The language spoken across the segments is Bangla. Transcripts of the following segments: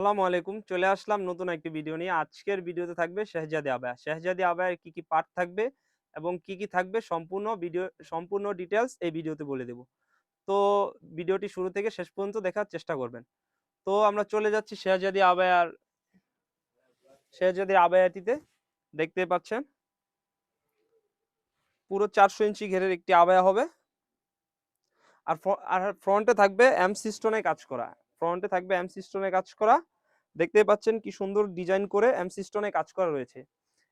আসসালামু আলাইকুম। চলে আসলাম নতুন একটি ভিডিও নিয়ে। আজকের ভিডিওতে থাকবে শেহজাদী আবায়া। শেহজাদী আবায়ার কি পার্ট থাকবে এবং কি থাকবে সম্পূর্ণ ডিটেইলস এই ভিডিওতে বলে দেব। তো ভিডিওটি শুরু থেকে শেষ পর্যন্ত দেখার চেষ্টা করবেন। তো আমরা চলে যাচ্ছি শেহজাদী আবায়াটিতে। দেখতে পাচ্ছেন পুরো ৪০০ ইঞ্চি ঘেরের একটি আবায়া হবে। আর ফ্রন্টে থাকবে এমসি স্টোনে কাজ করা। দেখতেই পাচ্ছেন কি সুন্দর ডিজাইন করে এমসি স্টোনে কাজ করা রয়েছে।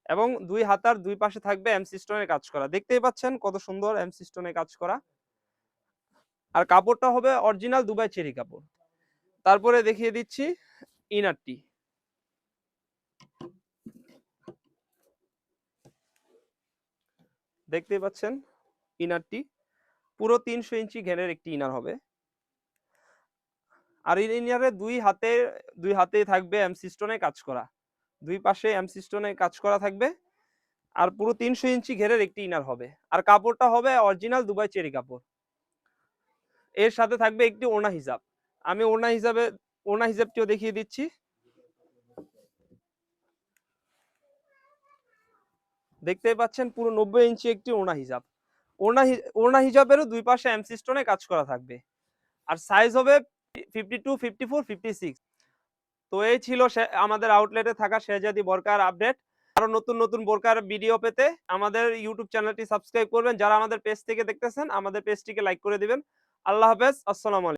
এবং দুই হাতার দুই পাশে থাকবে এমসি স্টোনের কাজ করা। দেখতেই পাচ্ছেন কত সুন্দর এমসি স্টোনের কাজ করা। আর কাপড়টা হবে অরিজিনাল দুবাই চেরি কাপড়। তারপরে দেখিয়ে দিচ্ছি ইনারটি। দেখতেই পাচ্ছেন ইনারটি পুরো ৩০০ ইঞ্চি ঘেরের একটি ইনার হবে। আর এই ইনারে দুই হাতেই থাকবে এমসি স্টোনে কাজ করা। দুই পাশে এমসি স্টোনে কাজ করা থাকবে। আর পুরো ৩০০ ইঞ্চি ঘেরের একটি ইনার হবে। আর কাপড়টা হবে অরিজিনাল দুবাই চেরি কাপড়। এর সাথে থাকবে একটি ওড়না হিজাব। আমি ওড়না হিজাবটিও দেখিয়ে দিচ্ছি। দেখতেই পাচ্ছেন পুরো ৯০ ইঞ্চি একটি ওড়না হিজাব। ওড়না হিজাবেরও দুই পাশে এমসি স্টোনে কাজ করা থাকবে। আর সাইজ হবে 52, 54, 56। তো এই ছিল আমাদের আউটলেটে থাকা শেহজাদী বোরকার আপডেট। আরো নতুন নতুন বোরকার ভিডিও পেতে আমাদের ইউটিউব চ্যানেলটি সাবস্ক্রাইব করবেন। যারা আমাদের পেজ থেকে দেখতেছেন আমাদের পেজটিকে লাইক করে দিবেন। আল্লাহ হাফেজ। আসসালামু আলাইকুম।